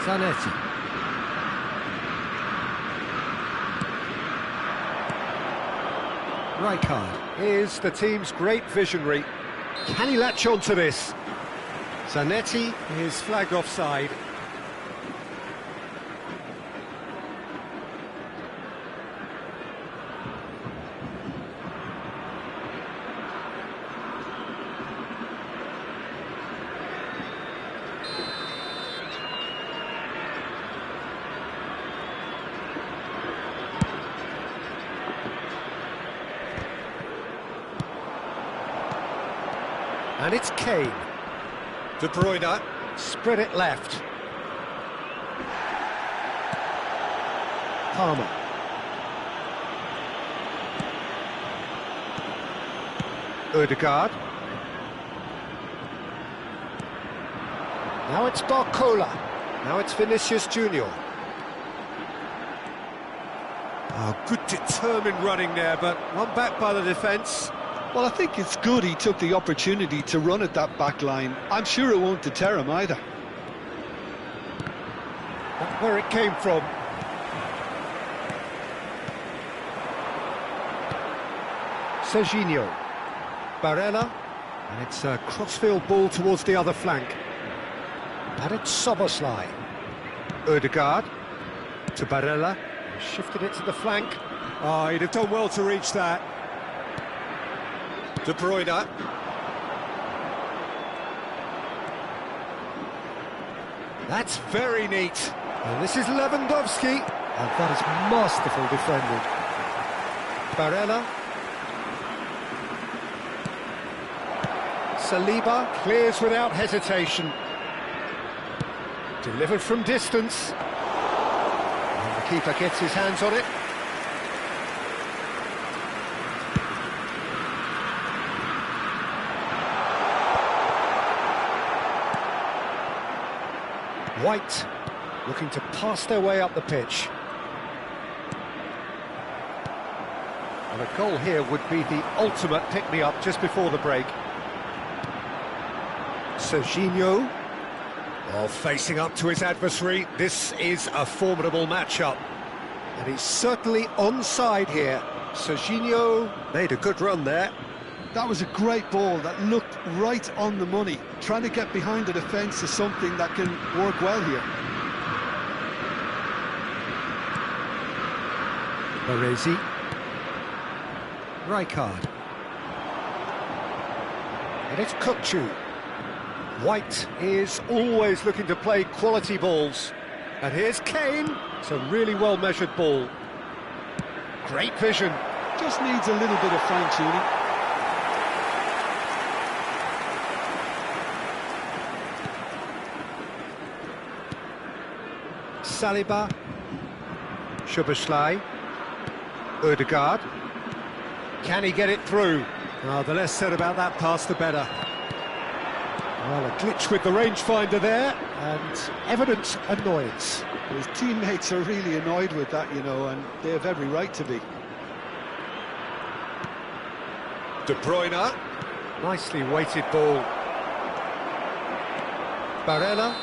Zanetti. Rijkaard is the team's great visionary. Can he latch on to this? Zanetti is flagged offside. And it's Kane. De Bruyne, spread it left. Palmer. Ødegaard. Now it's Barcola. Now it's Vinicius Junior. Oh, good determined running there, but one back by the defence. Well, I think it's good he took the opportunity to run at that back line. I'm sure it won't deter him either. That's where it came from. Serginho. Barella. And it's a crossfield ball towards the other flank. And it's Szoboszlai. Ødegaard. To Barella. Shifted it to the flank. Oh, he'd have done well to reach that. De Bruyne. That's very neat. And this is Lewandowski. And that is masterful defending. Barella. Saliba clears without hesitation. Delivered from distance. And the keeper gets his hands on it. White looking to pass their way up the pitch. And a goal here would be the ultimate pick-me-up just before the break. Serginho, well, facing up to his adversary. This is a formidable matchup. And he's certainly onside here. Serginho made a good run there. That was a great ball that looked right on the money. Trying to get behind the defence is something that can work well here. Baresi. Rijkaard. And it's Kukçu. White is always looking to play quality balls. And here's Kane. It's a really well-measured ball. Great vision. Just needs a little bit of fine-tuning. Saliba, Szoboszlai, Ødegaard. Can he get it through? Oh, the less said about that pass, the better. Well, a glitch with the rangefinder there, and evident annoyance. His teammates are really annoyed with that, you know, and they have every right to be. De Bruyne. Nicely weighted ball. Barella.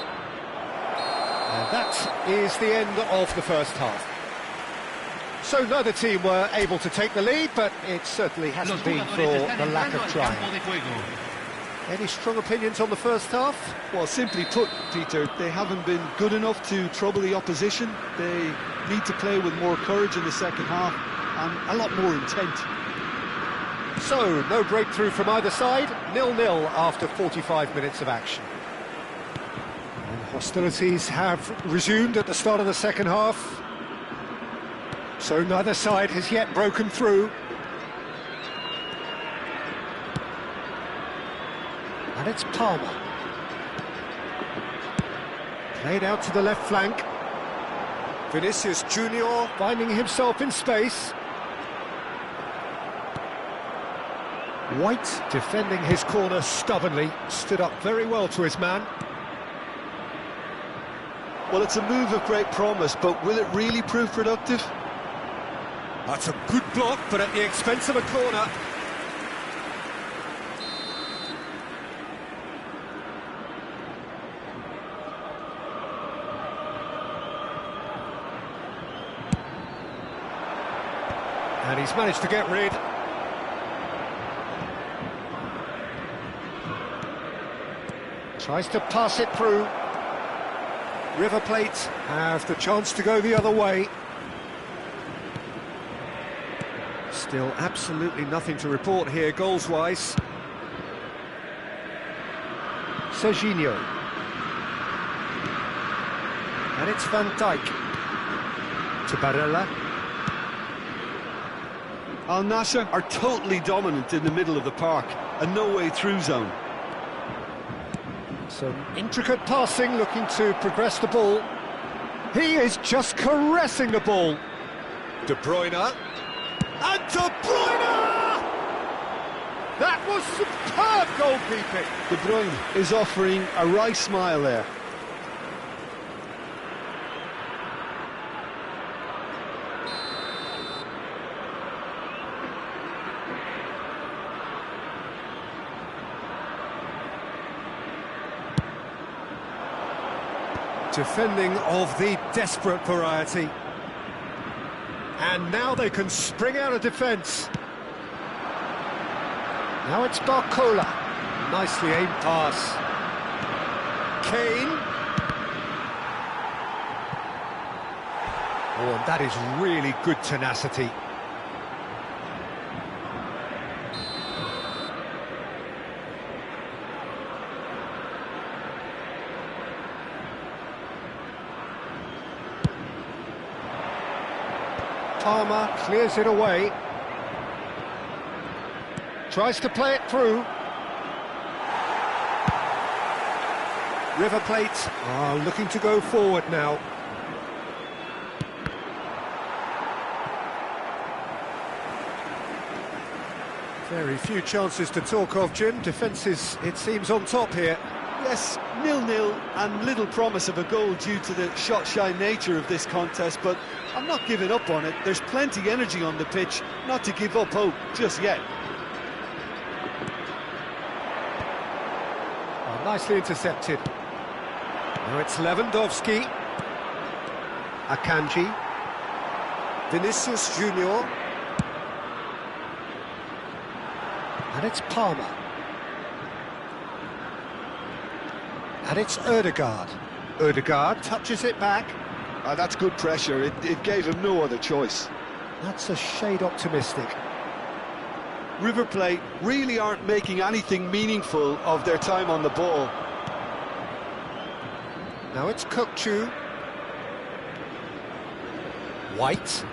And that is the end of the first half. So neither team were able to take the lead, but it certainly hasn't been for the lack of trying. Any strong opinions on the first half? Well, simply put, Peter, they haven't been good enough to trouble the opposition. They need to play with more courage in the second half and a lot more intent. So, no breakthrough from either side, 0-0 after 45 minutes of action. And hostilities have resumed at the start of the second half. So neither side has yet broken through. And it's Palmer. Played out to the left flank. Vinicius Junior finding himself in space. White defending his corner stubbornly, stood up very well to his man. Well, it's a move of great promise, but will it really prove productive? That's a good block, but at the expense of a corner. And he's managed to get rid. Tries to pass it through. River Plate have the chance to go the other way. Still absolutely nothing to report here, goals-wise. Serginho. And it's Van Dijk. To Barella. Al Nassr are totally dominant in the middle of the park, a no-way-through zone. Some intricate passing, looking to progress the ball. He is just caressing the ball. De Bruyne. And De Bruyne! That was superb goalkeeping. De Bruyne is offering a wry smile there. Defending of the desperate variety. And now they can spring out of defence. Now it's Barcola. Nicely aimed pass. Kane. Oh, and that is really good tenacity. Palmer clears it away. Tries to play it through. River Plate are looking to go forward now. Very few chances to talk of, Jim. Defence is, it seems, on top here. Yes, 0-0 and little promise of a goal due to the shot-shy nature of this contest, but I'm not giving up on it. There's plenty energy on the pitch, not to give up hope just yet. Oh, nicely intercepted. Now it's Lewandowski. Akanji. Vinicius Junior. And it's Palmer. And it's Ødegaard. Ødegaard touches it back. That's good pressure. It gave him no other choice. That's a shade optimistic. River Plate really aren't making anything meaningful of their time on the ball. Now it's Kökçü. White.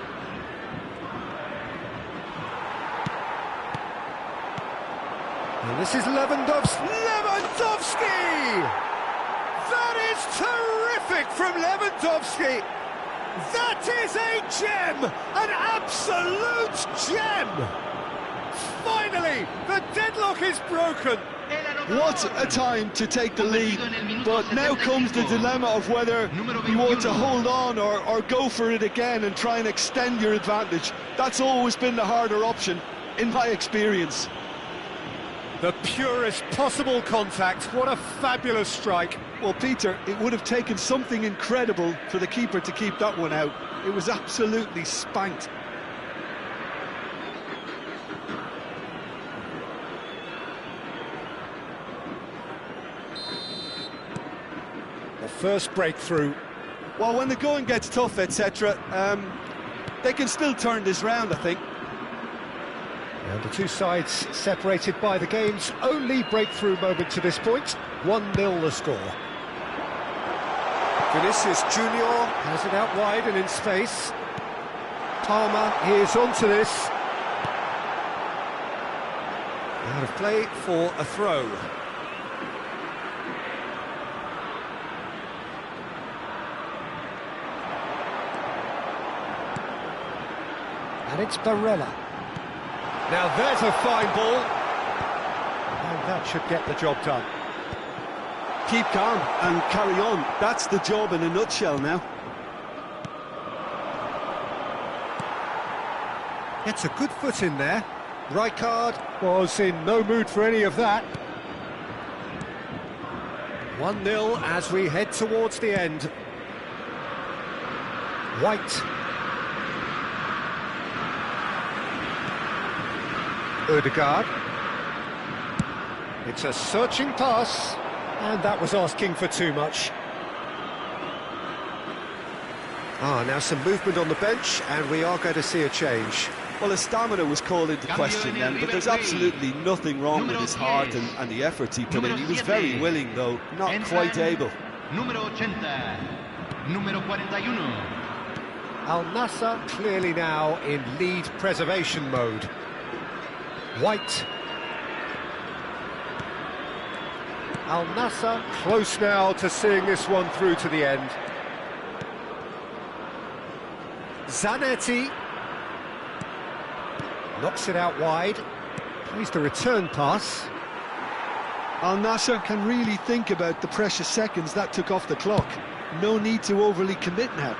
And this is Lewandowski. Lewandowski! That is terrific from Lewandowski! That is a gem! An absolute gem! Finally, the deadlock is broken! What a time to take the lead, but now comes the dilemma of whether you want to hold on or go for it again and try and extend your advantage. That's always been the harder option, in my experience. The purest possible contact, what a fabulous strike. Well, Peter, it would have taken something incredible for the keeper to keep that one out. It was absolutely spanked. The first breakthrough. Well, when the going gets tough, etc., they can still turn this round, I think. And the two sides separated by the game's only breakthrough moment to this point. 1-0 the score. Vinicius Junior has it out wide and in space. Palmer is onto this. Out of play for a throw. And it's Barella. Now there's a fine ball. And that should get the job done. Keep calm and carry on. That's the job in a nutshell now. Gets a good foot in there. Rijkaard was in no mood for any of that. 1-0 as we head towards the end. White. Ødegaard. It's a searching pass, and that was asking for too much. Now some movement on the bench, and we are going to see a change. Well, his stamina was called into question then, but there's absolutely nothing wrong with his heart and the efforts he put in. He was very willing, though, not quite able. Número 80, número 41. Al Nassr clearly now in lead preservation mode. White. Al Nassr close now to seeing this one through to the end. Zanetti knocks it out wide. Plays the return pass. Al Nassr can really think about the precious seconds that took off the clock. No need to overly commit now.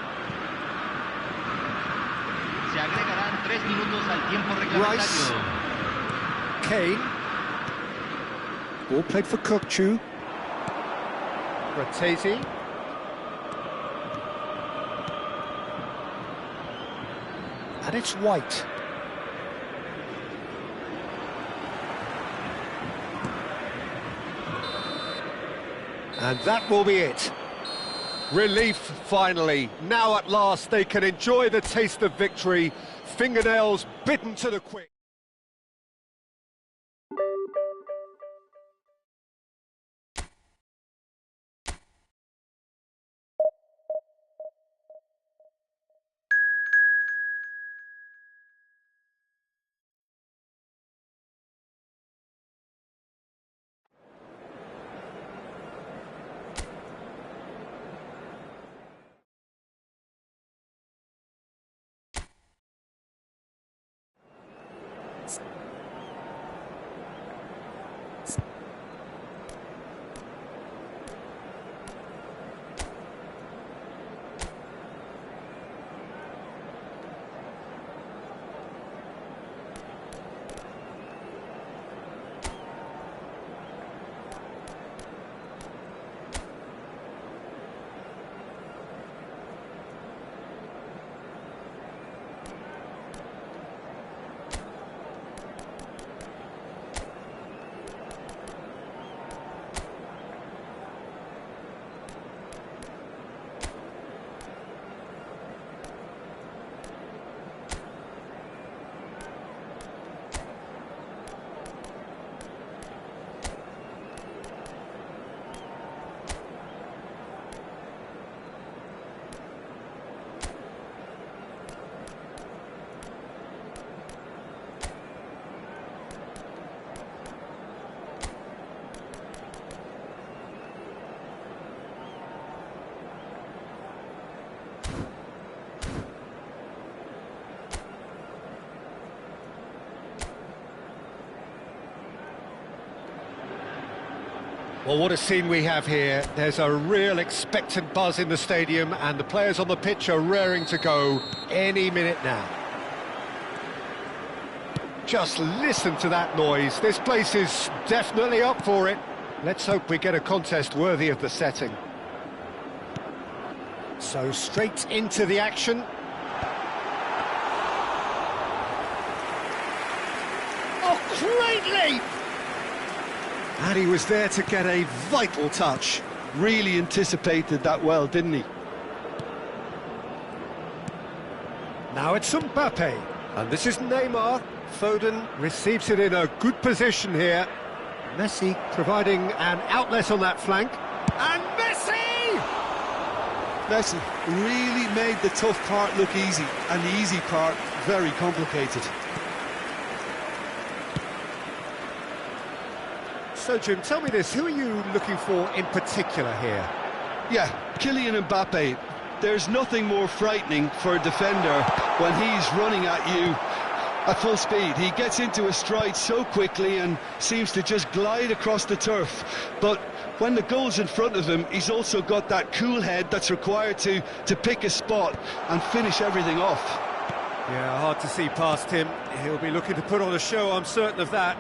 Se agregarán 3 minutos al tiempo reglamentario. Kane. Ball played for Kokchu. Fratesi. And it's White. And that will be it. Relief, finally. Now at last they can enjoy the taste of victory. Fingernails bitten to the quick. Well, what a scene we have here. There's a real expectant buzz in the stadium, and the players on the pitch are raring to go any minute now. Just listen to that noise. This place is definitely up for it. Let's hope we get a contest worthy of the setting. So straight into the action. Oh, great leap! And he was there to get a vital touch. Really anticipated that well, didn't he? Now it's Mbappe, and this is Neymar. Foden receives it in a good position here. Messi providing an outlet on that flank. And Messi! Messi really made the tough part look easy, and the easy part very complicated. So, Jim, tell me this, who are you looking for in particular here? Yeah, Kylian Mbappe. There's nothing more frightening for a defender when he's running at you at full speed. He gets into a stride so quickly and seems to just glide across the turf. But when the goal's in front of him, he's also got that cool head that's required to pick a spot and finish everything off. Yeah, hard to see past him. He'll be looking to put on a show, I'm certain of that.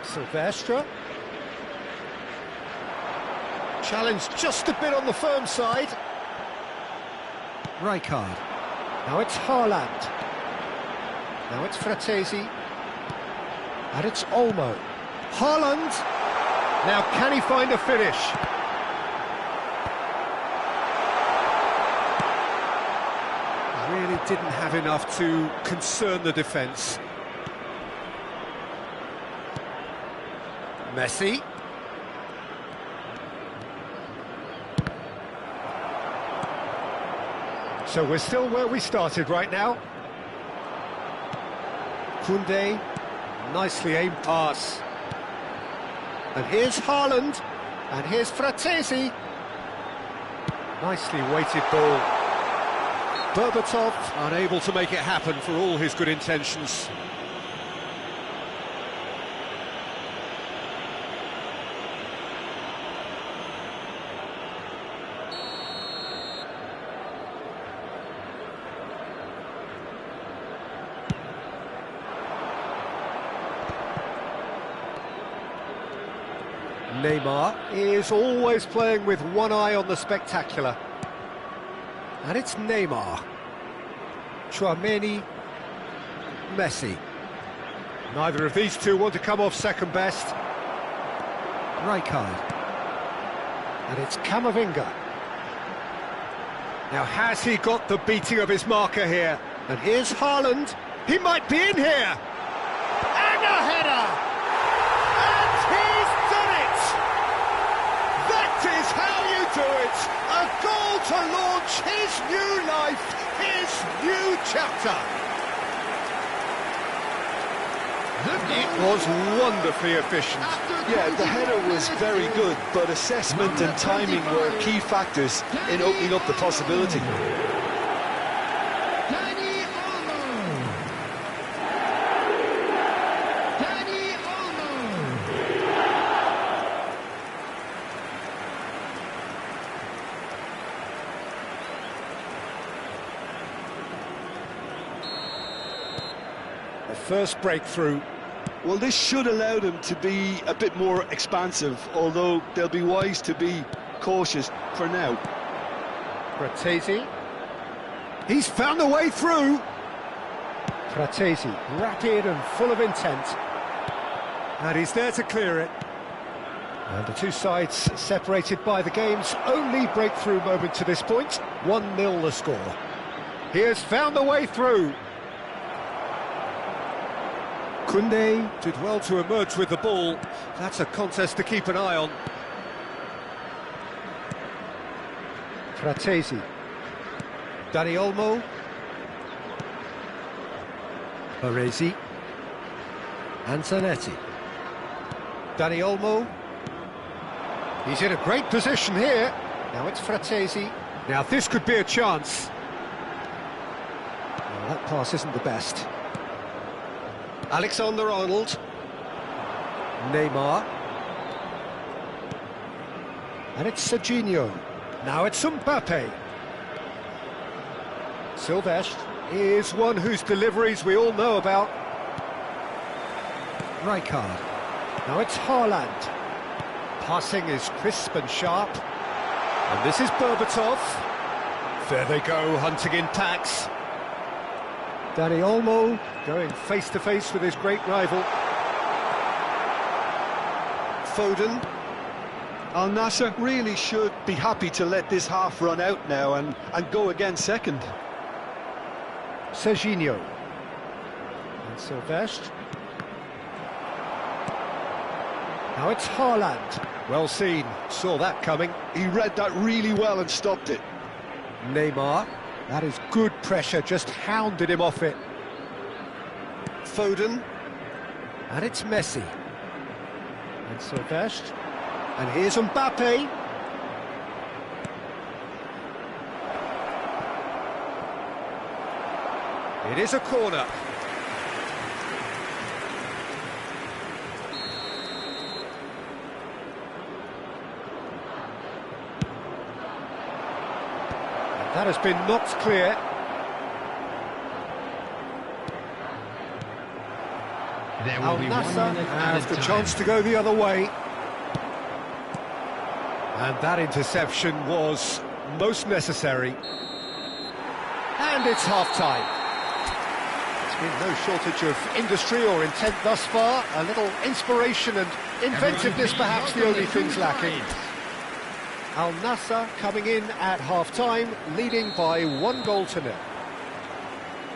Silvestre. Challenged just a bit on the firm side. Rijkaard. Now it's Haaland. Now it's Fratesi. And it's Olmo. Haaland. Now can he find a finish? Really didn't have enough to concern the defence. Messi. So we're still where we started right now. Koundé, nicely aimed pass. And here's Haaland, and here's Fratesi. Nicely weighted ball. Berbatov unable to make it happen for all his good intentions. Neymar is always playing with one eye on the spectacular. And it's Neymar. Tchouaméni. Messi. Neither of these two want to come off second best. Rijkaard. And it's Camavinga. Now has he got the beating of his marker here? And here's Haaland. He might be in here. And a header! And he's done it! That is how you do it! A goal to launch his new life, his new chapter. It was wonderfully efficient. Yeah, the header was very good, but assessment and timing were key factors in opening up the possibility. The first breakthrough. Well, this should allow them to be a bit more expansive, although they'll be wise to be cautious for now. Fratesi. He's found a way through. Fratesi, rapid and full of intent. And he's there to clear it. And the two sides separated by the game's only breakthrough moment to this point. 1-0 the score. He has found a way through. Koundé did well to emerge with the ball. That's a contest to keep an eye on. Fratesi. Dani Olmo. Baresi. And Zanetti. Dani Olmo. He's in a great position here. Now it's Fratesi. Now this could be a chance. Well, that pass isn't the best. Alexander-Arnold. Neymar. And it's Serginho. Now it's Mbappe. Silvestre is one whose deliveries we all know about. Rijkaard. Now it's Haaland. Passing is crisp and sharp. And this is Berbatov. There they go, hunting in packs. Dani Olmo going face-to-face with his great rival. Foden. Al Nassr really should be happy to let this half run out now and go again second. Serginho. And Silvestre. Now it's Haaland. Well seen, saw that coming. He read that really well and stopped it. Neymar. That is good pressure, just hounded him off it. Foden. And it's Messi. And Silvestre. And here's Mbappe. It is a corner. That has been knocked clear. Al Nassr has the chance to go the other way. And that interception was most necessary. And it's half-time. It's Been no shortage of industry or intent thus far. A little inspiration and inventiveness, perhaps the only things lacking. Al Nassr coming in at half-time, leading by 1-0.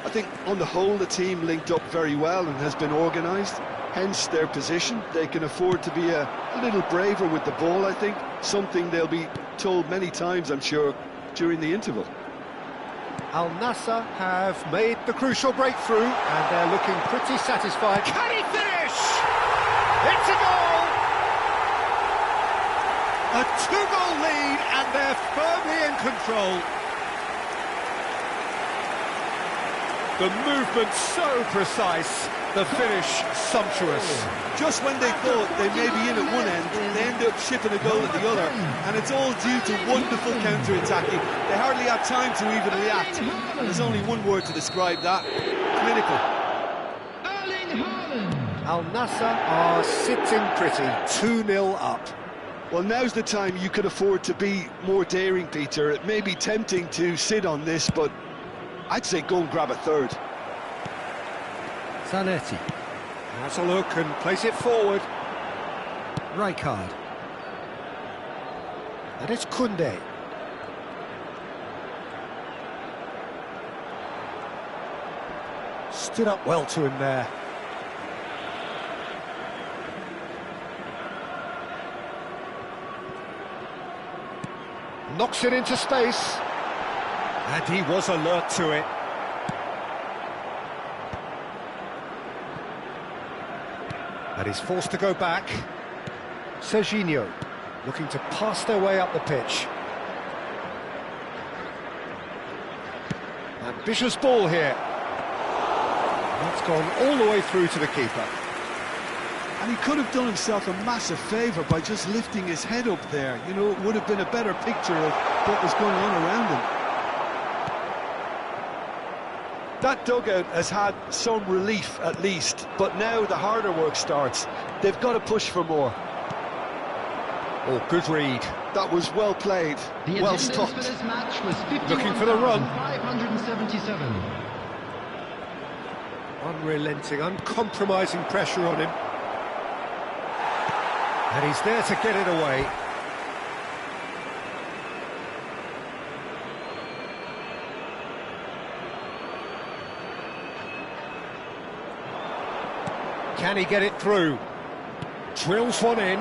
I think on the whole the team linked up very well and has been organised, hence their position. They can afford to be a little braver with the ball, I think, something they'll be told many times, I'm sure, during the interval. Al Nassr have made the crucial breakthrough and they're looking pretty satisfied. Can he finish? It's a goal! A 2-goal lead and they're firmly in control. The movement so precise, the finish sumptuous. Just when they thought they may be in at one end, they end up shipping a goal at the other, and it's all due to wonderful counter-attacking. They hardly had time to even react. There's only one word to describe that: clinical. Al Nassr are sitting pretty, 2-0 up. Well, now's the time you could afford to be more daring, Peter. It may be tempting to sit on this, but I'd say go and grab a third. Zanetti. Has a look and place it forward. Rijkaard. And it's Koundé. Stood up well to him there. Knocks it into space. And he was alert to it. And he's forced to go back. Serginho looking to pass their way up the pitch. Ambitious ball here. That's gone all the way through to the keeper. And he could have done himself a massive favour by just lifting his head up there. You know, it would have been a better picture of what was going on around him. That dugout has had some relief at least, but now the harder work starts. They've got to push for more. Oh, good read. That was well played, well stopped. For this match was 51, looking for the run. 577. Unrelenting, uncompromising pressure on him. And he's there to get it away. Can he get it through? Drills one in.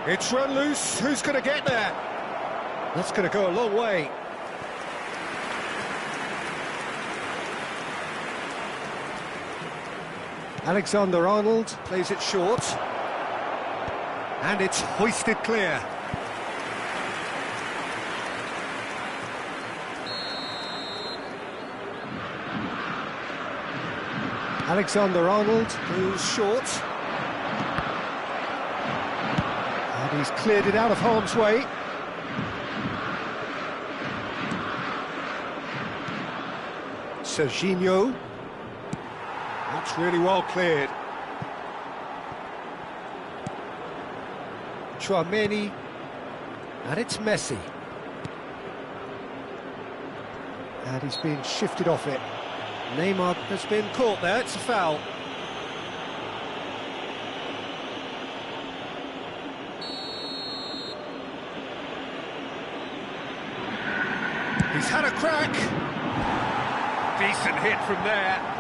It's run loose. Who's going to get there? That's going to go a long way. Alexander-Arnold plays it short. And it's hoisted clear. Alexander-Arnold goes short. And he's cleared it out of harm's way. Serginho. That's really well cleared. Chouameni. And it's Messi. And he's been shifted off it. Neymar has been caught there, it's a foul. He's had a crack. Decent hit from there.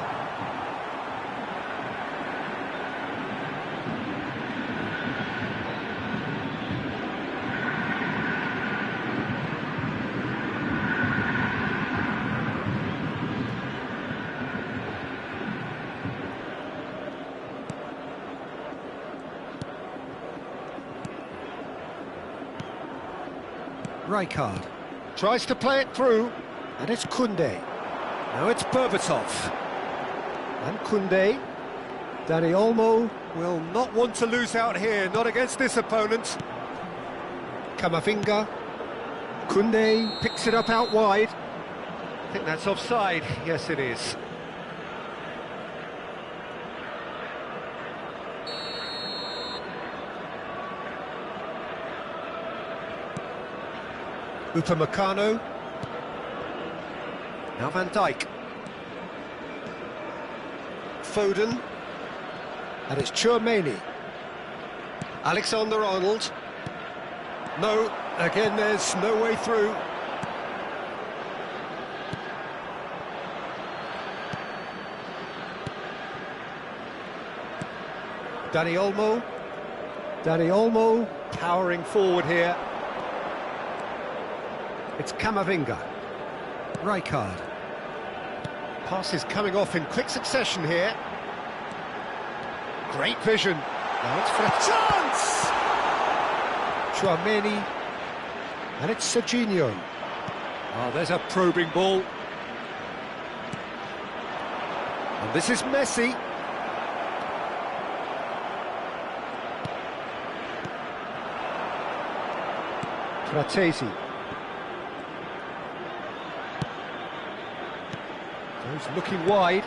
Rijkaard tries to play it through, and it's Koundé. Now it's Berbatov. And Koundé. Dani Olmo will not want to lose out here, not against this opponent. Camavinga. Koundé picks it up out wide. I think that's offside. Yes, it is. Upamecano. Now Van Dijk. Foden. And it's Chouameni. Alexander-Arnold. No, again there's no way through. Dani Olmo. Dani Olmo powering forward here. It's Camavinga. Rijkaard. Passes coming off in quick succession here. Great vision. Now it's for a chance! Chouameni. And it's Serginho. Oh, there's a probing ball. And this is Messi. Fratesi. Goes looking wide.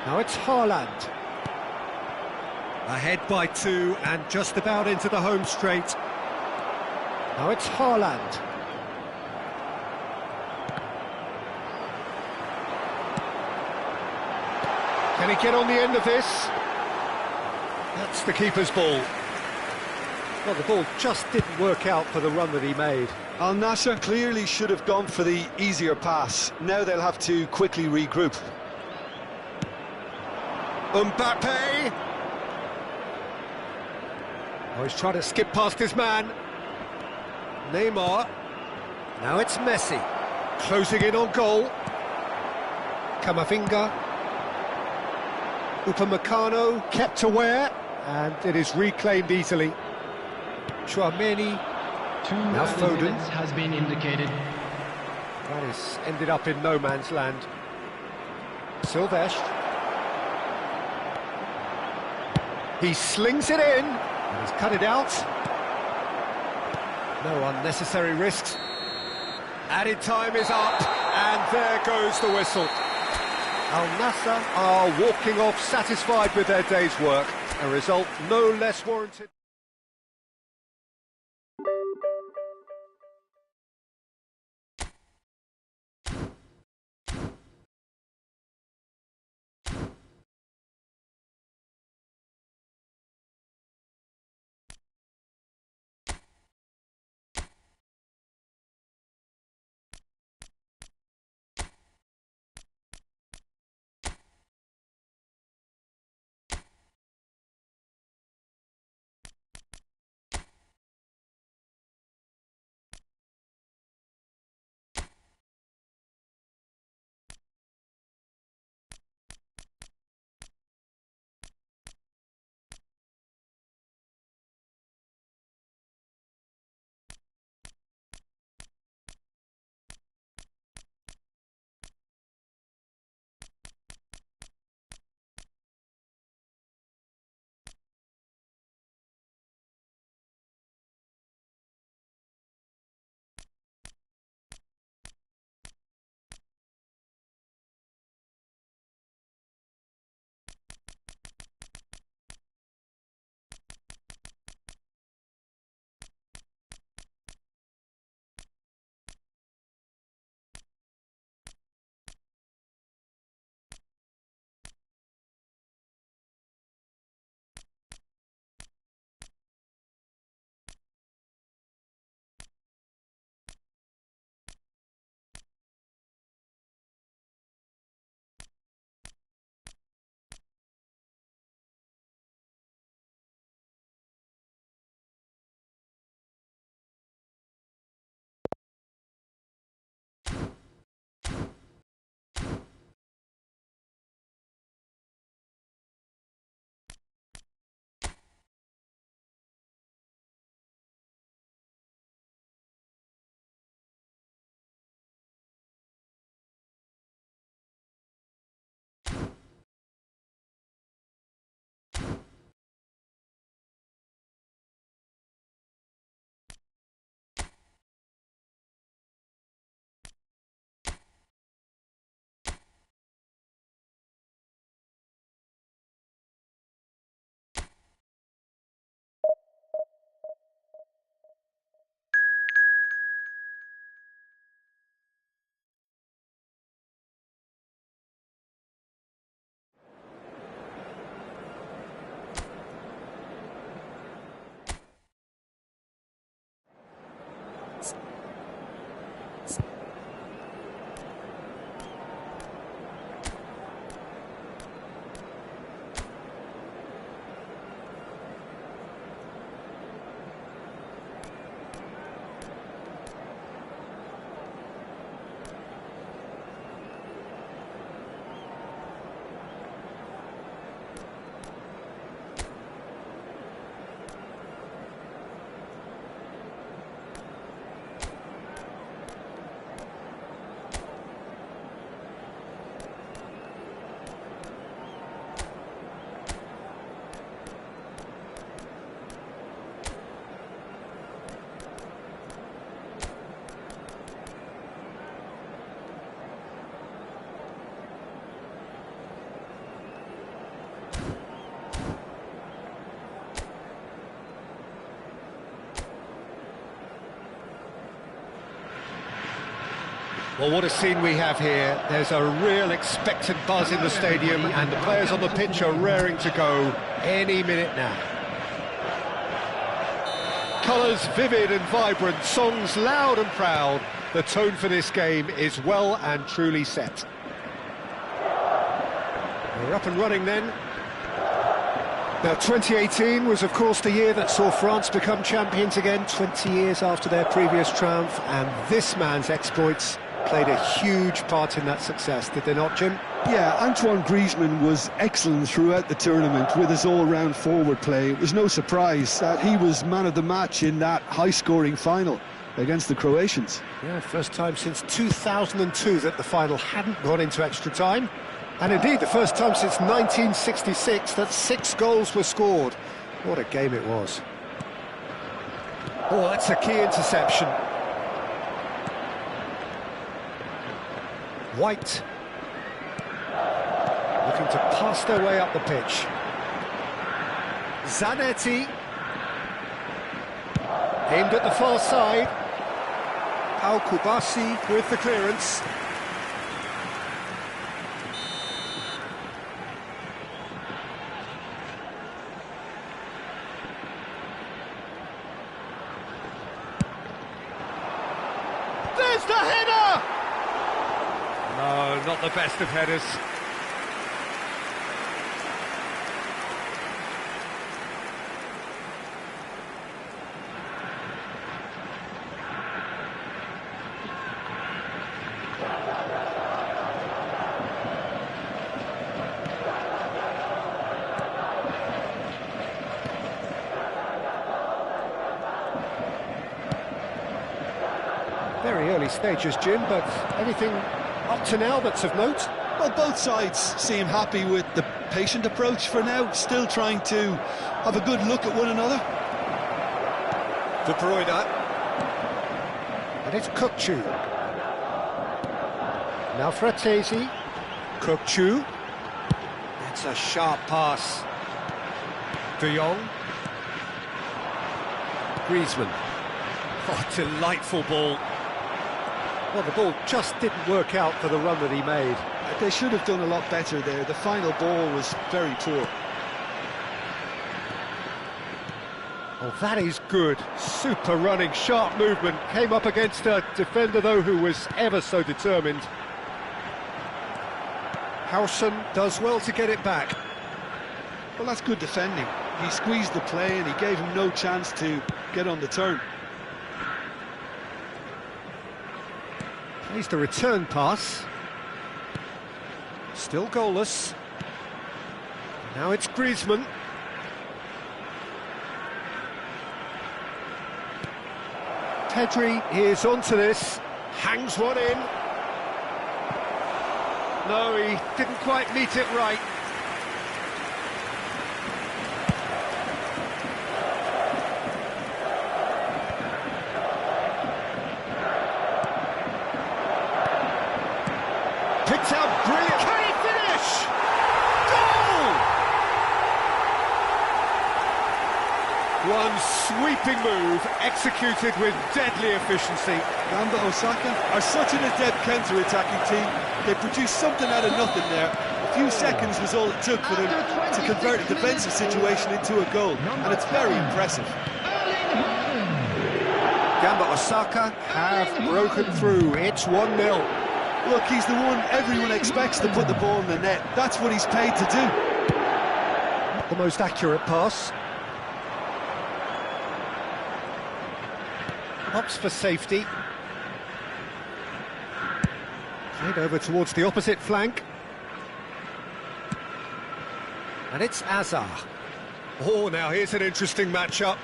Now it's Haaland. Ahead by 2 and just about into the home straight. Now it's Haaland. Can he get on the end of this? That's the keeper's ball. Well, the ball just didn't work out for the run that he made. Al Nassr clearly should have gone for the easier pass. Now they'll have to quickly regroup. Mbappe! Oh, he's trying to skip past his man. Neymar. Now it's Messi. Closing in on goal. Camavinga. Upamecano kept aware, and it is reclaimed easily. Chouameni. Now Foden has been indicated. That is ended up in no man's land. Silvestre. He slings it in, and he's cut it out. No unnecessary risks. Added time is up, and there goes the whistle. Al Nassr are walking off satisfied with their day's work. A result no less warranted. Well, what a scene we have here. There's a real expectant buzz in the stadium, and the players on the pitch are raring to go any minute now. Colours vivid and vibrant, songs loud and proud. The tone for this game is well and truly set. We're up and running then. Now, 2018 was, of course, the year that saw France become champions again, 20 years after their previous triumph, and this man's exploits played a huge part in that success, did they not, Jim? Yeah, Antoine Griezmann was excellent throughout the tournament with his all-round forward play. It was no surprise that he was man of the match in that high-scoring final against the Croatians. Yeah, first time since 2002 that the final hadn't gone into extra time. And indeed, the first time since 1966 that 6 goals were scored. What a game it was. Oh, that's a key interception. White. Looking to pass their way up the pitch. Zanetti. Aimed at the far side. Al-Kubasi with the clearance. There's the header! No, not the best of headers. Very early stages, Jim, but anything up to now that's of note? Well, both sides seem happy with the patient approach for now, still trying to have a good look at one another. De Bruyne. And it's Kukçu. Now Fratesi. Kukçu. That's a sharp pass. De Jong. Griezmann. Oh, delightful ball. Well, the ball just didn't work out for the run that he made. They should have done a lot better there. The final ball was very poor. Oh, that is good. Super running, sharp movement. Came up against a defender, though, who was ever so determined. Howson does well to get it back. Well, that's good defending. He squeezed the play and he gave him no chance to get on the turn. Plays the return pass. Still goalless. Now it's Griezmann. Pedri is onto this. Hangs one in. No, he didn't quite meet it right. Picked out brilliant. Can he finish? Goal! One sweeping move, executed with deadly efficiency. Gamba Osaka are such an adept counter-attacking team. They produced something out of nothing there. A few seconds was all it took for them to convert a defensive situation into a goal, and it's very impressive. Gamba Osaka have broken through. It's 1-0. Look, he's the one everyone expects to put the ball in the net. That's what he's paid to do. Not the most accurate pass. Opts for safety. Played over towards the opposite flank. And it's Azar. Oh, now here's an interesting matchup.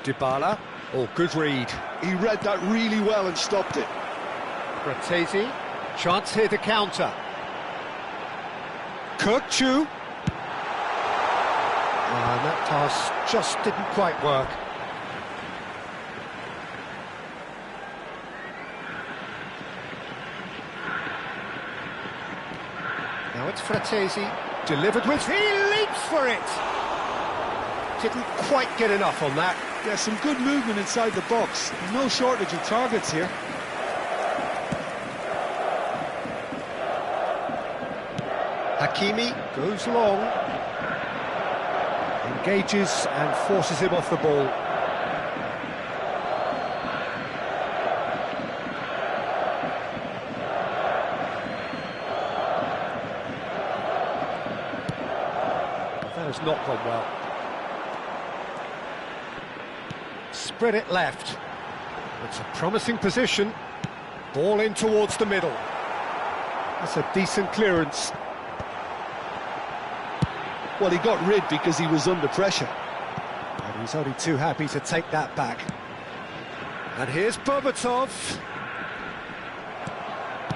Dybala. Oh, good read. He read that really well and stopped it. Fratesi, chance here to counter. Kukçu. And that pass just didn't quite work. Now it's Fratesi, delivered with, he leaps for it! Didn't quite get enough on that. Yeah, some good movement inside the box. No shortage of targets here. Hakimi goes long, engages and forces him off the ball. That has not gone well. Spread it left. It's a promising position. Ball in towards the middle. That's a decent clearance. Well, he got rid because he was under pressure. And he's only too happy to take that back. And here's Berbatov.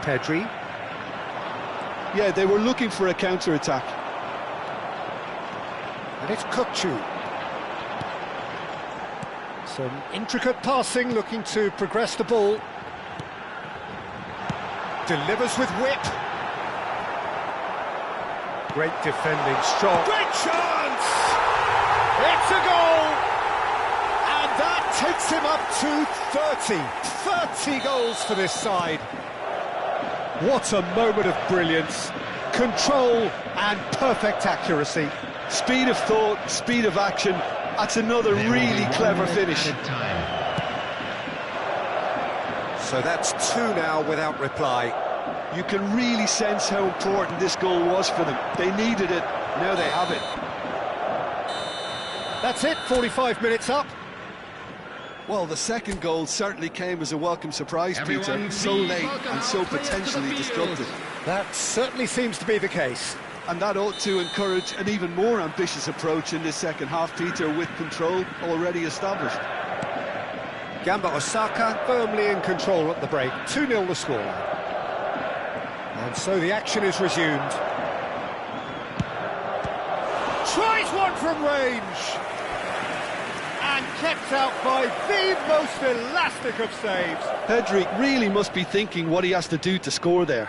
Pedri. Yeah, they were looking for a counter-attack. And it's Kukçu. Some intricate passing, looking to progress the ball. Delivers with whip. Great defending, strong. Great chance! It's a goal! And that takes him up to 30 goals for this side. What a moment of brilliance. Control and perfect accuracy. Speed of thought, speed of action. That's another really clever finish. So that's 2 now without reply. You can really sense how important this goal was for them. They needed it, now they have it. That's it, 45 minutes up. Well, the second goal certainly came as a welcome surprise, Peter. So late and so potentially destructive. That certainly seems to be the case. And that ought to encourage an even more ambitious approach in this second half, Peter, with control already established. Gamba Osaka firmly in control at the break. 2-0 the scoreline. And so the action is resumed. Tries one from range! And kept out by the most elastic of saves. Pedri really must be thinking what he has to do to score there.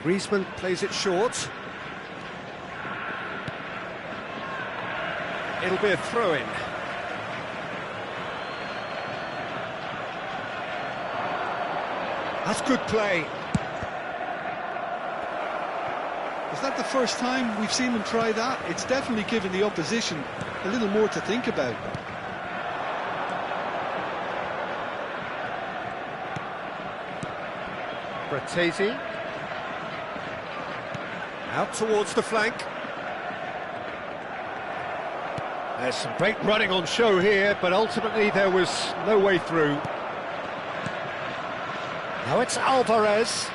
Griezmann plays it short. It'll be a throw-in. That's good play. Is that the first time we've seen them try that? It's definitely given the opposition a little more to think about. Fratesi. Out towards the flank. There's some great running on show here, but ultimately there was no way through. Now it's Alvarez.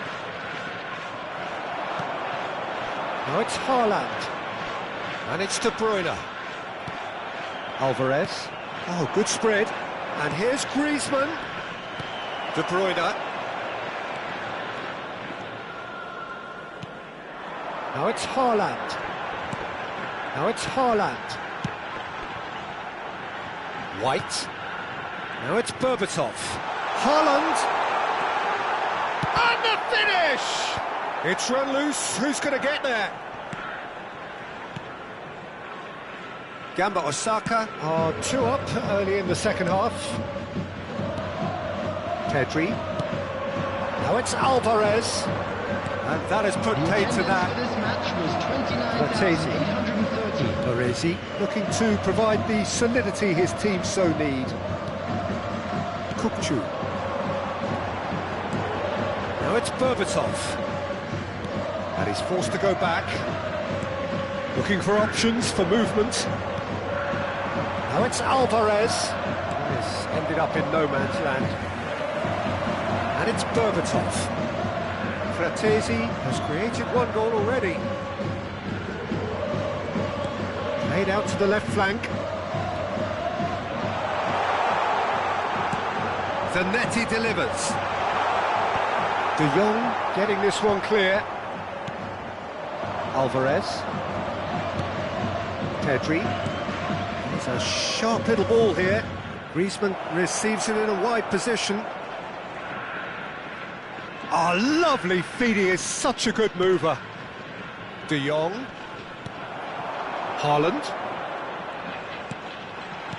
Now it's Haaland. And it's De Bruyne. Alvarez. Oh, good spread. And here's Griezmann. De Bruyne. Now it's Haaland. Now it's Haaland. White. Now it's Berbatov. Haaland. And the finish! It's run loose. Who's going to get there? Gamba Osaka are 2 up early in the second half. Pedri. Now it's Alvarez. And that has put paid to that. Baresi looking to provide the solidity his team so need. Kukçu. Now it's Berbatov. And he's forced to go back. Looking for options for movement. Now it's Alvarez. This ended up in no man's land. And it's Berbatov. Fratesi has created 1 goal already. Played out to the left flank. Zanetti delivers. De Jong getting this one clear. Alvarez. Pedri. It's a sharp little ball here. Griezmann receives it in a wide position. Ah, lovely feeding, is such a good mover. De Jong. Haaland.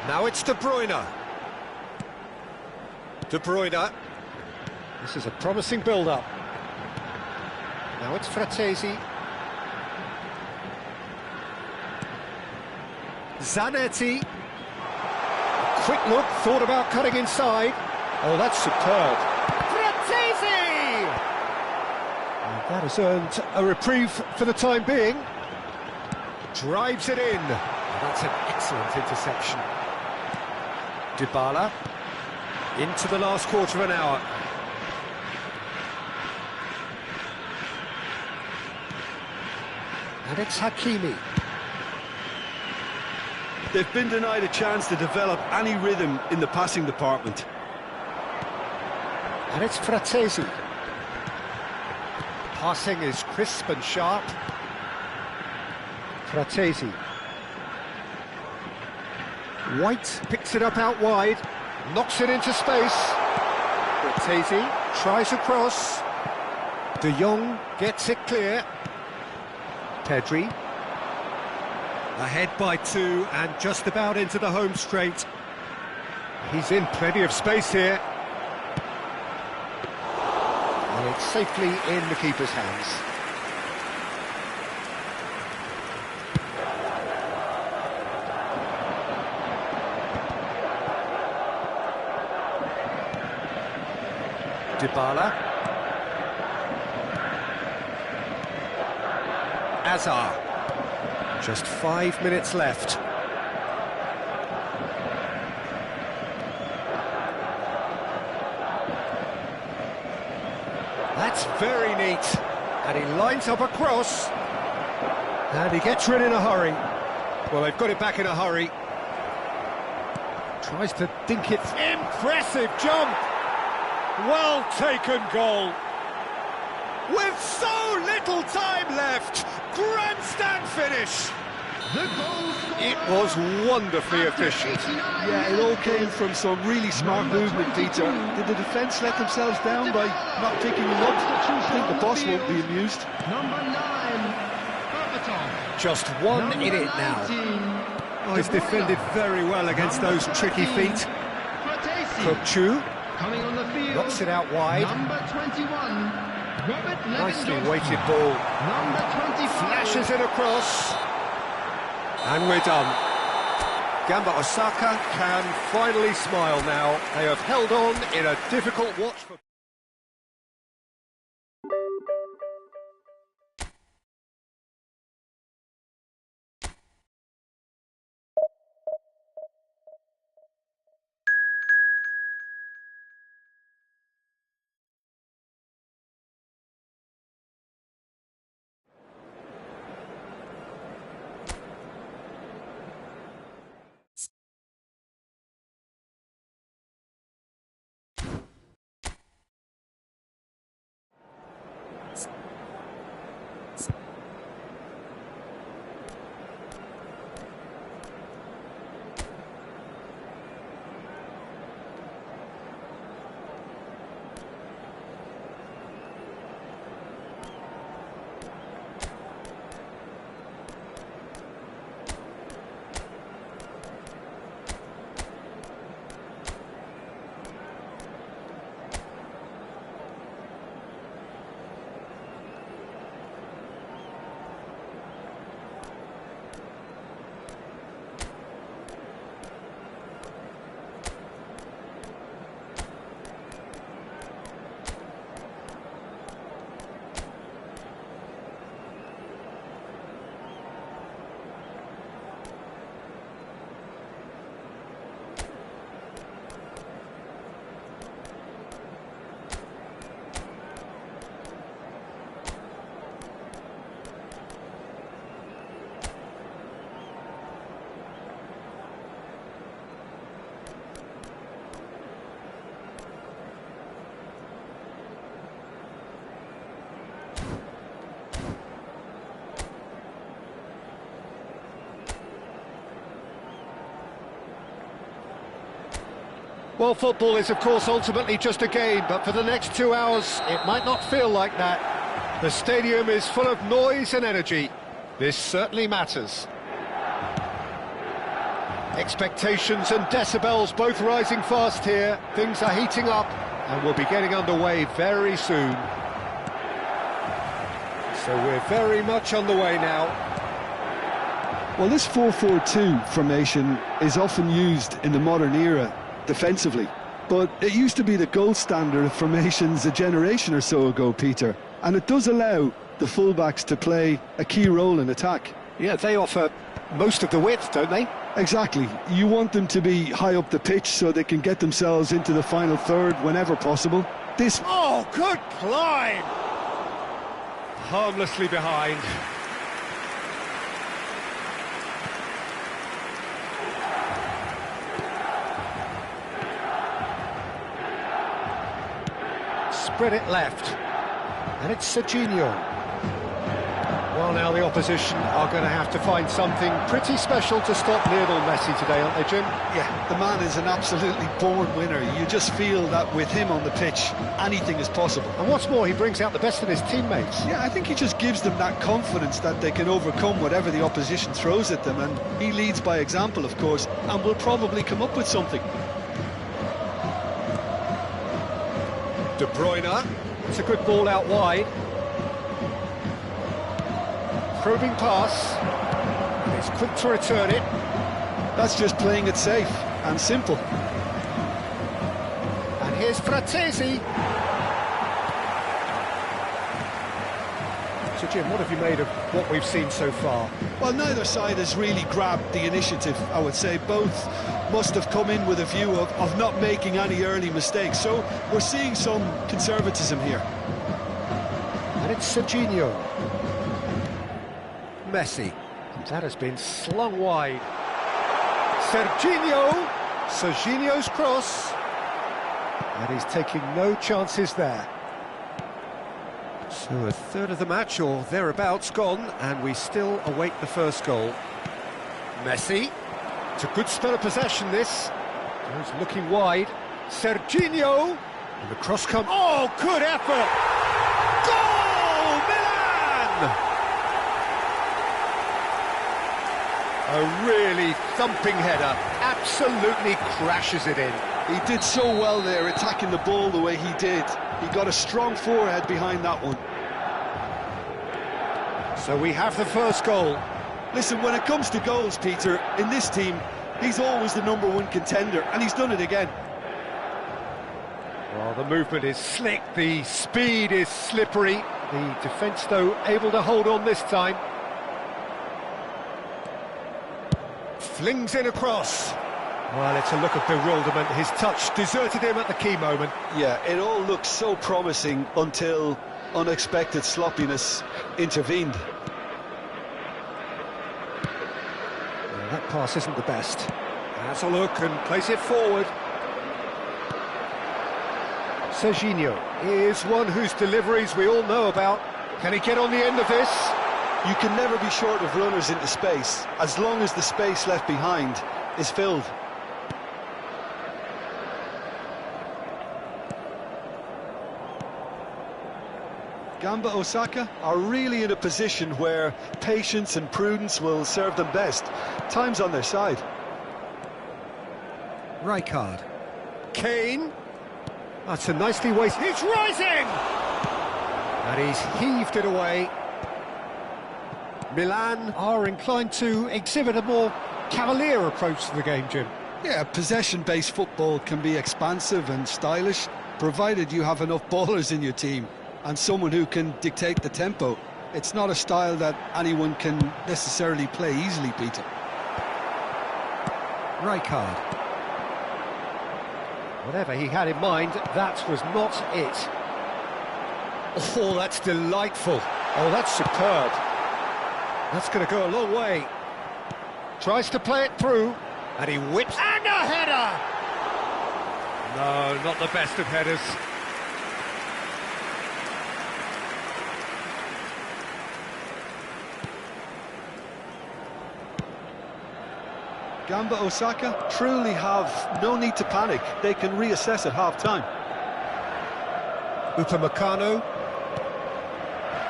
Now it's De Bruyne. De Bruyne. This is a promising build-up. Now it's Fratesi. Zanetti. Quick look, thought about cutting inside. Oh, that's superb. Fratesi! And that has earned a reprieve for the time being. Drives it in. Oh, that's an excellent interception. Dybala. Into the last quarter of an hour. And it's Hakimi. They've been denied a chance to develop any rhythm in the passing department. And it's Fratesi. Passing is crisp and sharp. Fratesi. White picks it up out wide, knocks it into space. Fratesi tries across. De Jong gets it clear. Pedri. Ahead by 2 and just about into the home straight. He's in plenty of space here. And it's safely in the keeper's hands. Dybala. Azar. Just 5 minutes left. That's very neat. And he lines up a cross. And he gets rid in a hurry. Well, they've got it back in a hurry. Tries to dink it. Impressive jump. Well taken goal. With so little time left. Grandstand finish. It was wonderfully efficient. Yeah, it all came from some really smart movement, Peter. Did the defence let themselves down by not picking him up? I think the boss won't be amused. Just 1 in it now. Oh, he's defended very well against those tricky feet. Kokchu knocks it out wide. Nicely weighted ball. Flashes it across. And we're done. Gamba Osaka can finally smile now. They have held on in a difficult watch for... Well, football is, of course, ultimately just a game, but for the next 2 hours, it might not feel like that. The stadium is full of noise and energy. This certainly matters. Expectations and decibels both rising fast here. Things are heating up and we'll be getting underway very soon. So we're very much on the way now. Well, this 4-4-2 formation is often used in the modern era defensively, but it used to be the gold standard of formations a generation or so ago, Peter, and it does allow the fullbacks to play a key role in attack. Yeah, they offer most of the width, don't they? Exactly. You want them to be high up the pitch so they can get themselves into the final third whenever possible. This... Oh, good climb! Harmlessly behind. Spread it left. And it's Serginho. Well, now the opposition are going to have to find something pretty special to stop Lionel Messi today, aren't they, Jim? Yeah, the man is an absolutely born winner. You just feel that with him on the pitch, anything is possible. And what's more, he brings out the best in his teammates. Yeah, I think he just gives them that confidence that they can overcome whatever the opposition throws at them, and he leads by example, of course, and will probably come up with something. De Bruyne, it's a good ball out wide. Probing pass, and he's quick to return it. That's just playing it safe and simple. And here's Fratesi. So Jim, what have you made of what we've seen so far? Well, neither side has really grabbed the initiative, I would say. Both must have come in with a view of not making any early mistakes. So we're seeing some conservatism here. And it's Serginho. Messi. That has been slung wide. Serginho's cross. And he's taking no chances there. So a third of the match or thereabouts gone, and we still await the first goal. Messi. It's a good spell of possession, this. He's looking wide. Serginho. And the cross comes. Oh, good effort! Goal! Milan! A really thumping header, absolutely crashes it in. He did so well there, attacking the ball the way he did. He got a strong forehead behind that one. So we have the first goal. Listen, when it comes to goals, Peter, in this team, he's always the #1 contender, and he's done it again. Well, the movement is slick, the speed is slippery. The defence, though, able to hold on this time. Flings in a cross. Well, it's a look of bewilderment. His touch deserted him at the key moment. Yeah, it all looked so promising until unexpected sloppiness intervened. Well, that pass isn't the best. Has a look and plays it forward. Serginho is one whose deliveries we all know about. Can he get on the end of this? You can never be short of runners into space, as long as the space left behind is filled. Gamba Osaka are really in a position where patience and prudence will serve them best. Time's on their side. Rijkaard. Kane. That's a nicely wasted... He's rising! And he's heaved it away. Milan are inclined to exhibit a more cavalier approach to the game, Jim. Yeah, possession-based football can be expansive and stylish, provided you have enough ballers in your team and someone who can dictate the tempo. It's not a style that anyone can necessarily play easily, Peter. Rijkaard. Whatever he had in mind, that was not it. Oh, that's delightful. Oh, that's superb. That's going to go a long way. Tries to play it through, and he whips... And a header! No, not the best of headers. Gamba Osaka truly have no need to panic. They can reassess at half-time. Upamecano.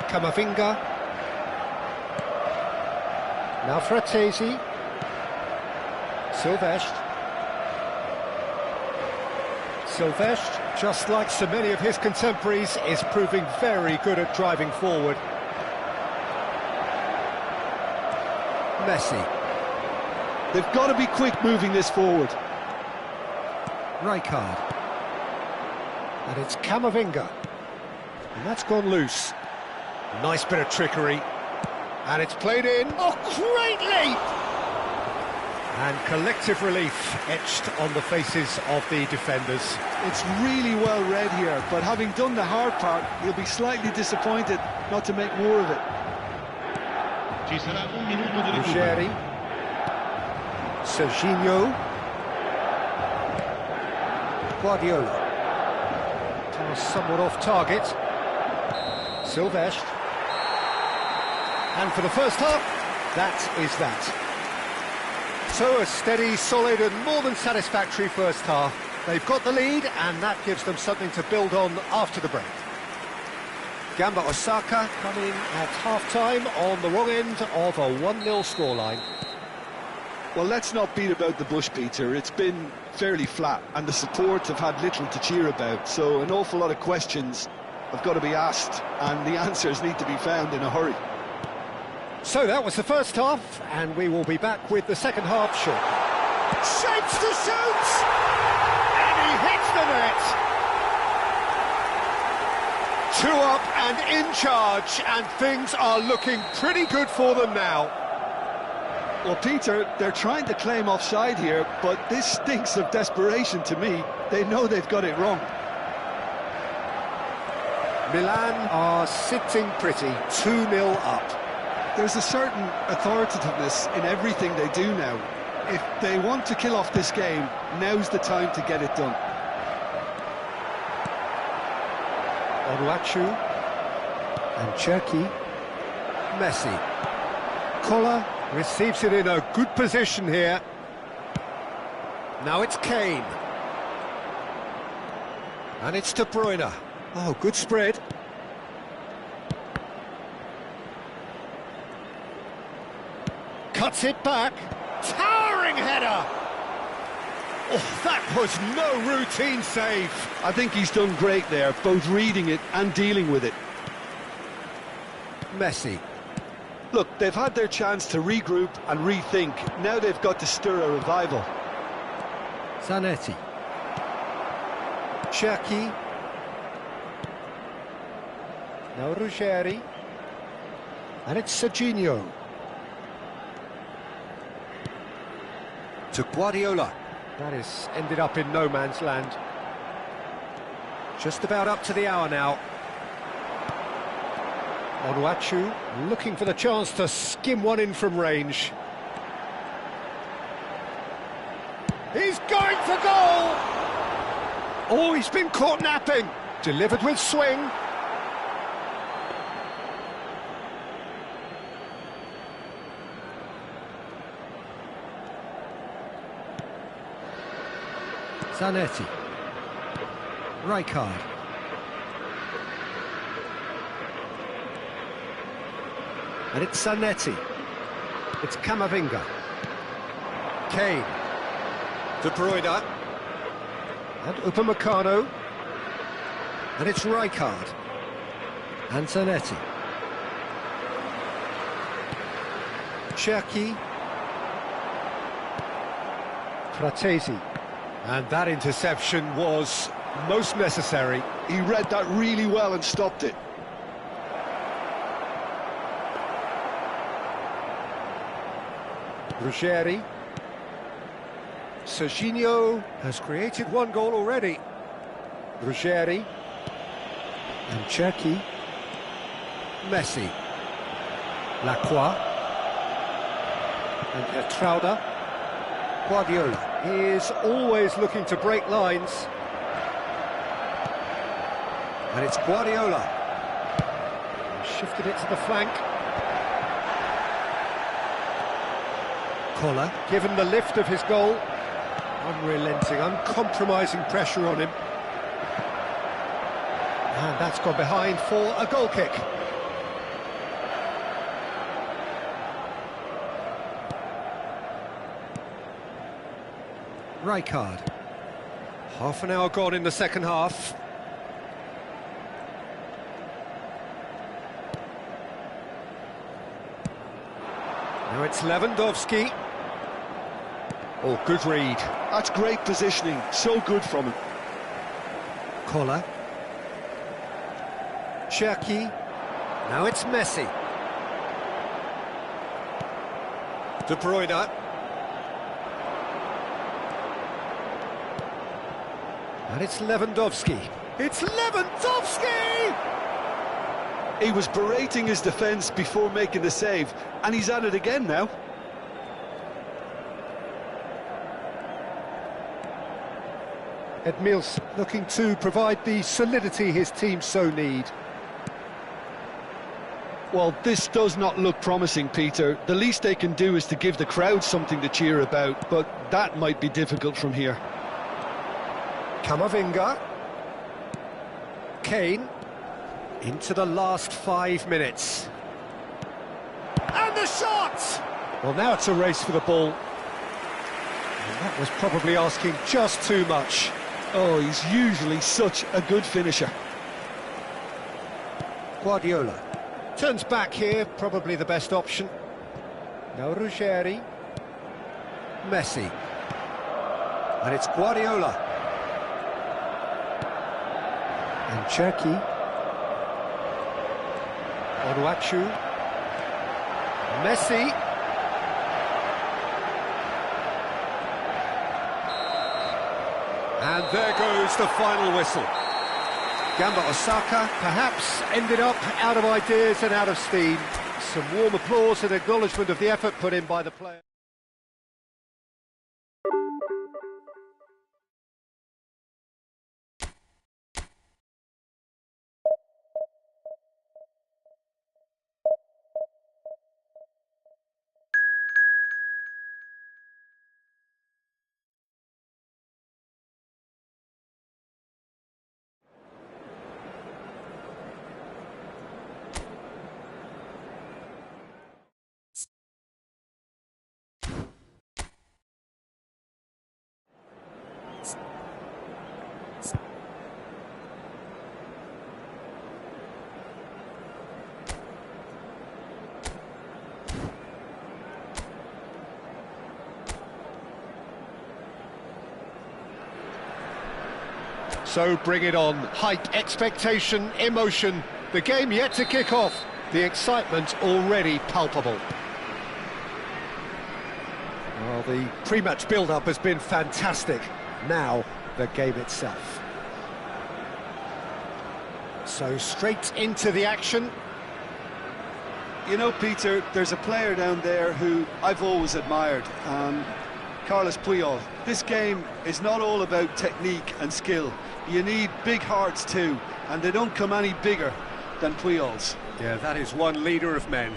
Camavinga. Now Fratesi. Silvestre. Silvestre, just like so many of his contemporaries, is proving very good at driving forward. Messi. They've got to be quick moving this forward. Rijkaard. And it's Camavinga. And that's gone loose. Nice bit of trickery. And it's played in. Oh, great leap! And collective relief etched on the faces of the defenders. It's really well read here, but having done the hard part, he'll be slightly disappointed not to make more of it. Ruggeri. Serginho. Guardiola. Pass somewhat off target. Silvestre. And for the first half, that is that. So a steady, solid and more than satisfactory first half. They've got the lead and that gives them something to build on after the break. Gamba Osaka coming at half-time on the wrong end of a 1-0 scoreline. Well, let's not beat about the bush, Peter. It's been fairly flat and the support have had little to cheer about, so an awful lot of questions have got to be asked and the answers need to be found in a hurry. So that was the first half, and we will be back with the second half shortly. Shapes to shoot! And he hits the net! 2 up and in charge, and things are looking pretty good for them now. Well, Peter, they're trying to claim offside here, but this stinks of desperation to me. They know they've got it wrong. Milan are sitting pretty, 2-0 up. There's a certain authoritativeness in everything they do now. If they want to kill off this game, now's the time to get it done. Onuachu and Cherki. Messi. Koller receives it in a good position here. Now it's Kane. And it's De Bruyne. Oh, good spread. Cuts it back. Towering header! Oh, that was no routine save. I think he's done great there, both reading it and dealing with it. Messi. Look, they've had their chance to regroup and rethink. Now they've got to stir a revival. Zanetti. Cherki. Now Ruggeri. And it's Serginho. To Guardiola. That is ended up in no man's land. Just about up to the hour now. Onuachu looking for the chance to skim one in from range. He's going for goal! Oh, he's been caught napping. Delivered with swing. Zanetti. Rijkaard. And it's Zanetti. It's Camavinga. Kane. De Bruyne. And Upamecano. And it's Rijkaard. And Zanetti. Cherki. Fratesi. And that interception was most necessary. He read that really well and stopped it. Ruggeri. Serginho has created one goal already. Ruggeri. And Cherki. Messi. Lacroix. And Ertrauda. Guardiola is always looking to break lines. And it's Guardiola. Shifted it to the flank. Koller, given the lift of his goal. Unrelenting, uncompromising pressure on him. And that's gone behind for a goal kick. Rijkaard. Half an hour gone in the second half. Now it's Lewandowski. Oh, good read. That's great positioning, so good from him. Koller. Cherki. Now it's Messi. De Bruyne. And it's Lewandowski. It's Lewandowski! He was berating his defence before making the save, and he's at it again now. Edmils looking to provide the solidity his team so need. Well, this does not look promising, Peter. The least they can do is to give the crowd something to cheer about, but that might be difficult from here. Camavinga. Kane. Into the last 5 minutes. And the shot! Well, now it's a race for the ball. And that was probably asking just too much. Oh, he's usually such a good finisher. Guardiola. Turns back here, probably the best option. Now Ruggeri. Messi. And it's Guardiola. And Cherki. Onuachu. Messi. And there goes the final whistle. Gamba Osaka perhaps ended up out of ideas and out of steam. Some warm applause and acknowledgement of the effort put in by the player. So bring it on. Hype, expectation, emotion. The game yet to kick off. The excitement already palpable. Well, the pre-match build-up has been fantastic. Now, the game itself. So straight into the action. You know, Peter, there's a player down there who I've always admired, Carlos Puyol. This game is not all about technique and skill. You need big hearts too, and they don't come any bigger than Puyol's. Yeah, that is one leader of men.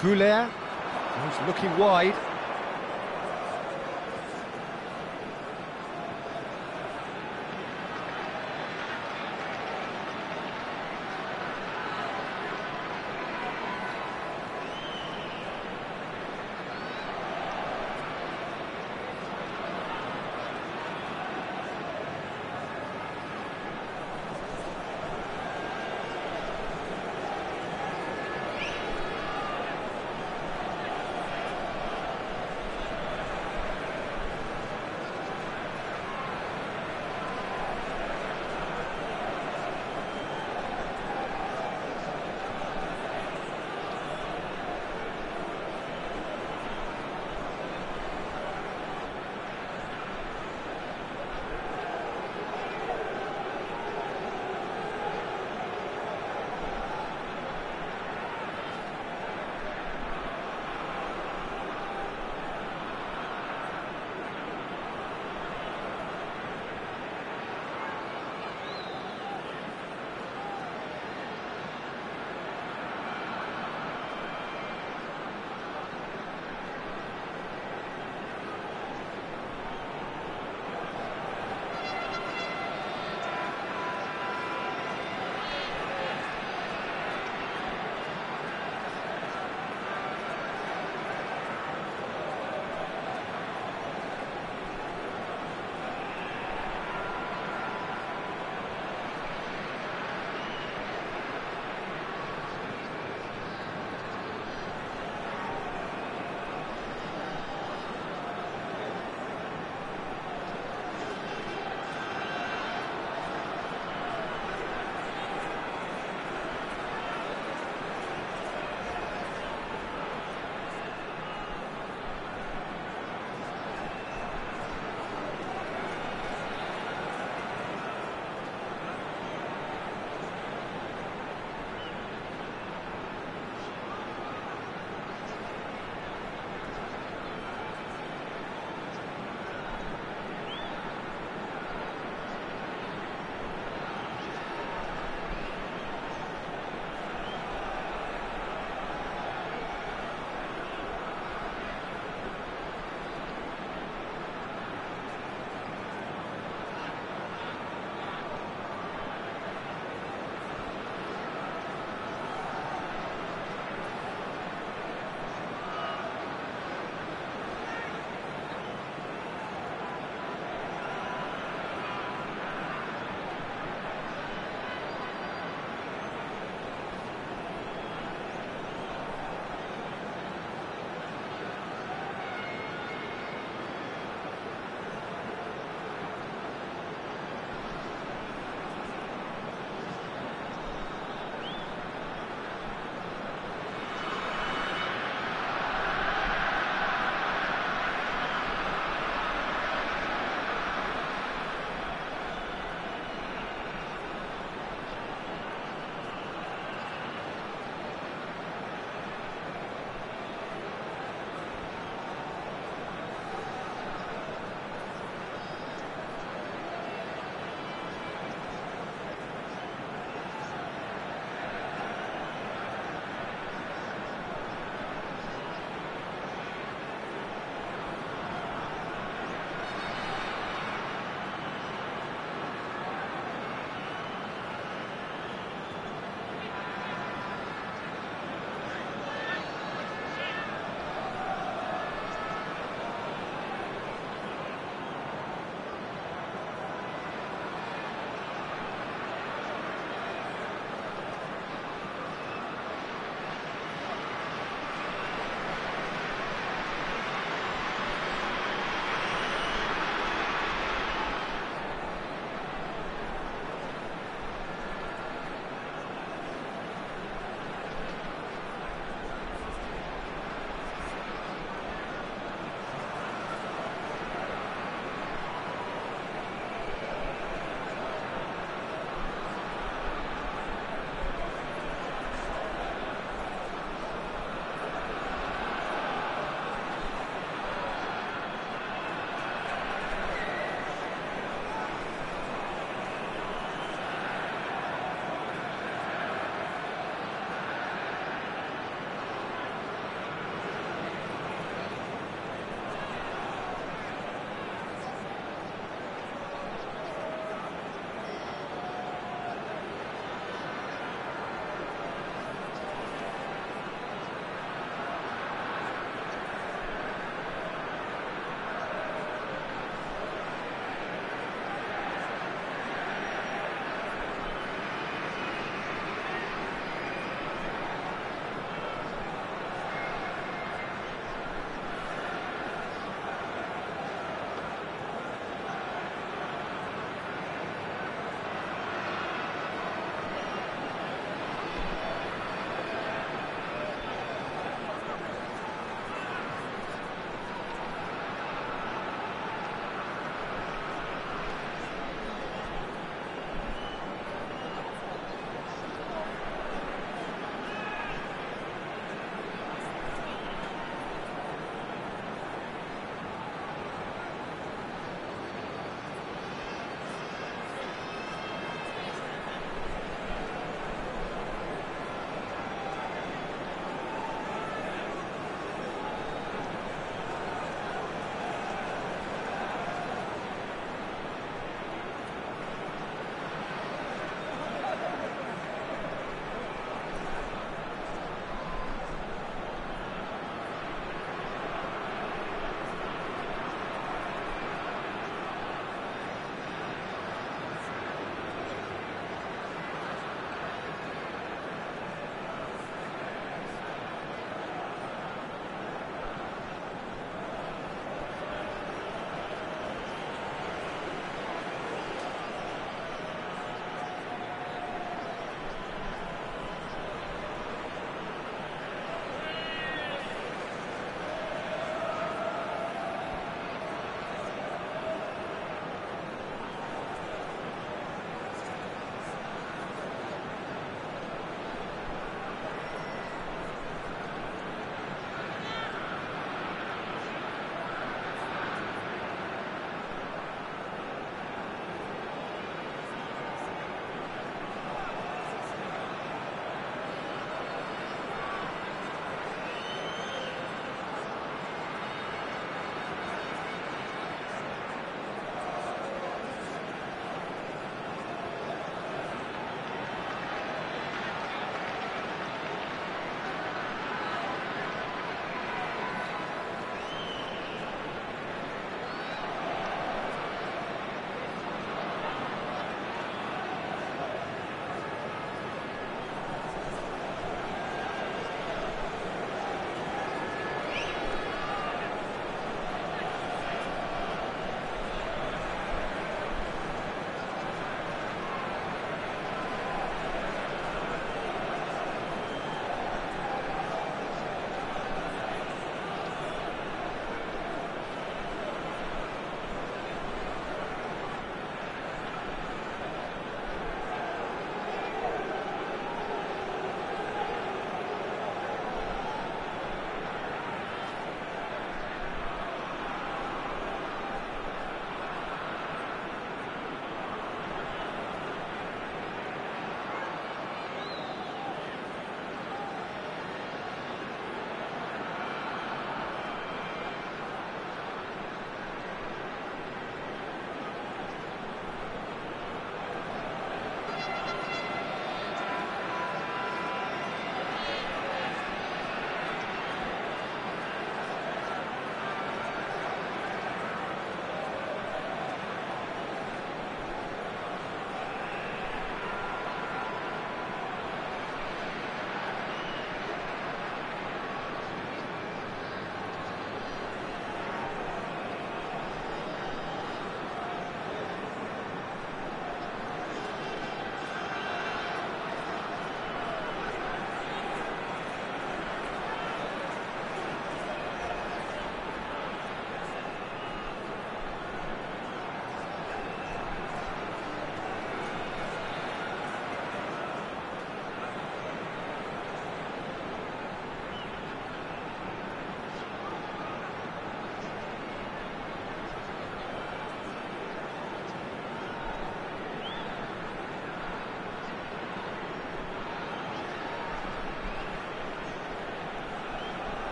Goulet, who's looking wide.